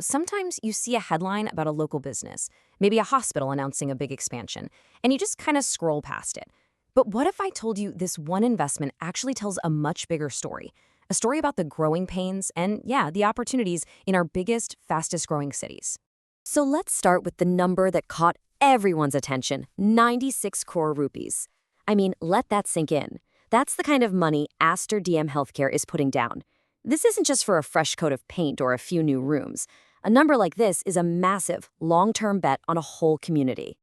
Sometimes you see a headline about a local business, maybe a hospital announcing a big expansion, and you just kind of scroll past it. But what if I told you this one investment actually tells a much bigger story? A story about the growing pains and, yeah, the opportunities in our biggest, fastest growing cities. So let's start with the number that caught everyone's attention, 96 crore rupees. I mean, let that sink in. That's the kind of money Aster DM Healthcare is putting down. This isn't just for a fresh coat of paint or a few new rooms. A number like this is a massive, long-term bet on a whole community.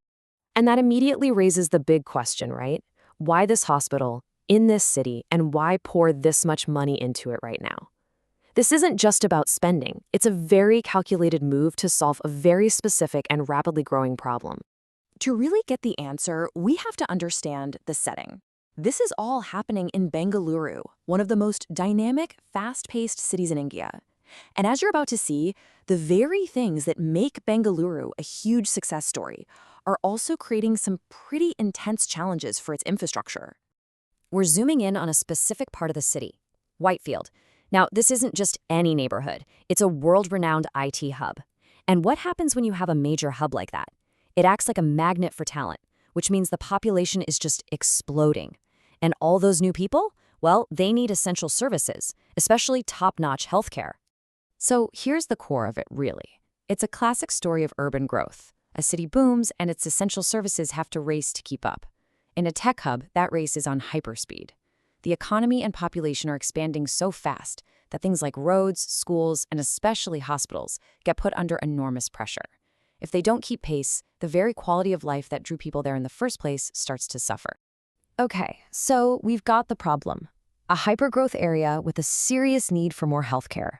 And that immediately raises the big question, right? Why this hospital, in this city, and why pour this much money into it right now? This isn't just about spending. It's a very calculated move to solve a very specific and rapidly growing problem. To really get the answer, we have to understand the setting. This is all happening in Bengaluru, one of the most dynamic, fast-paced cities in India. And as you're about to see, the very things that make Bengaluru a huge success story are also creating some pretty intense challenges for its infrastructure. We're zooming in on a specific part of the city, Whitefield. Now, this isn't just any neighborhood. It's a world-renowned IT hub. And what happens when you have a major hub like that? It acts like a magnet for talent, which means the population is just exploding. And all those new people? Well, they need essential services, especially top-notch healthcare. So here's the core of it, really. It's a classic story of urban growth. A city booms, and its essential services have to race to keep up. In a tech hub, that race is on hyperspeed. The economy and population are expanding so fast that things like roads, schools, and especially hospitals get put under enormous pressure. If they don't keep pace, the very quality of life that drew people there in the first place starts to suffer. Okay, so we've got the problem. A hypergrowth area with a serious need for more healthcare.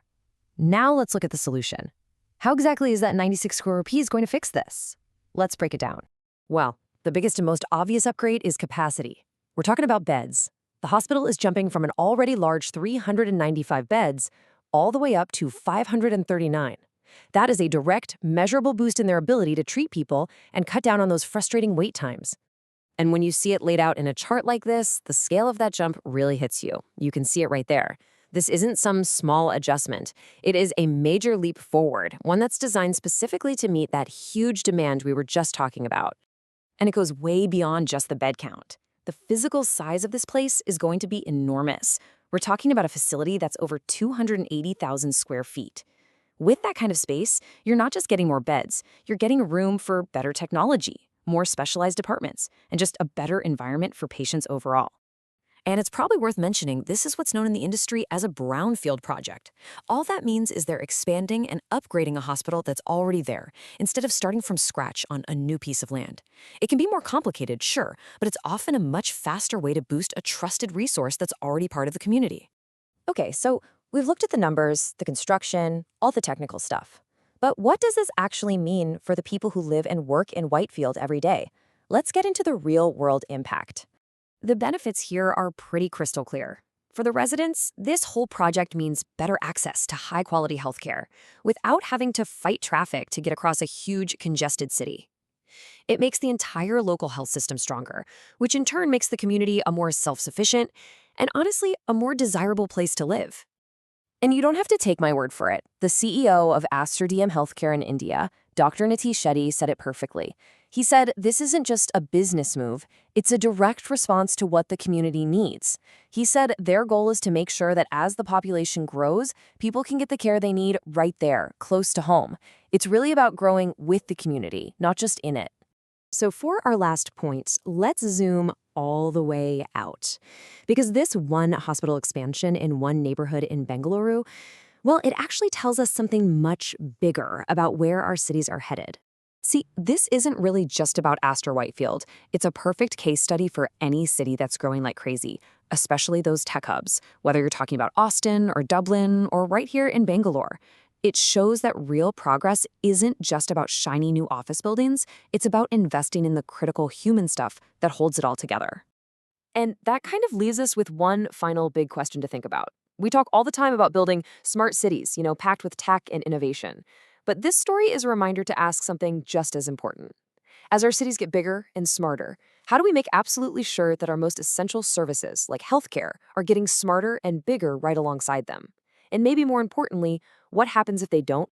Now let's look at the solution. How exactly is that 96 crore rupees going to fix this? Let's break it down. Well, the biggest and most obvious upgrade is capacity. We're talking about beds. The hospital is jumping from an already large 395 beds all the way up to 539. That is a direct, measurable boost in their ability to treat people and cut down on those frustrating wait times. And when you see it laid out in a chart like this, the scale of that jump really hits you. You can see it right there. This isn't some small adjustment. It is a major leap forward, one that's designed specifically to meet that huge demand we were just talking about. And it goes way beyond just the bed count. The physical size of this place is going to be enormous. We're talking about a facility that's over 280,000 square feet. With that kind of space, you're not just getting more beds, you're getting room for better technology, more specialized departments, and just a better environment for patients overall. And it's probably worth mentioning this is what's known in the industry as a brownfield project. All that means is they're expanding and upgrading a hospital that's already there, instead of starting from scratch on a new piece of land. It can be more complicated, sure, but it's often a much faster way to boost a trusted resource that's already part of the community. Okay, so we've looked at the numbers, the construction, all the technical stuff. But what does this actually mean for the people who live and work in Whitefield every day? Let's get into the real-world impact. The benefits here are pretty crystal clear. For the residents, this whole project means better access to high-quality healthcare without having to fight traffic to get across a huge, congested city. It makes the entire local health system stronger, which in turn makes the community a more self-sufficient and honestly, a more desirable place to live. And you don't have to take my word for it. The CEO of Aster DM Healthcare in India, Dr. Nitish Shetty, said it perfectly. He said, this isn't just a business move, it's a direct response to what the community needs. He said their goal is to make sure that as the population grows, people can get the care they need right there, close to home. It's really about growing with the community, not just in it. So for our last point, let's zoom all the way out. Because this one hospital expansion in one neighborhood in Bengaluru, well, it actually tells us something much bigger about where our cities are headed. See, this isn't really just about Aster Whitefield. It's a perfect case study for any city that's growing like crazy, especially those tech hubs, whether you're talking about Austin or Dublin or right here in Bangalore. It shows that real progress isn't just about shiny new office buildings, it's about investing in the critical human stuff that holds it all together. And that kind of leaves us with one final big question to think about. We talk all the time about building smart cities, packed with tech and innovation. But this story is a reminder to ask something just as important. As our cities get bigger and smarter, how do we make absolutely sure that our most essential services, like healthcare, are getting smarter and bigger right alongside them? And maybe more importantly, what happens if they don't?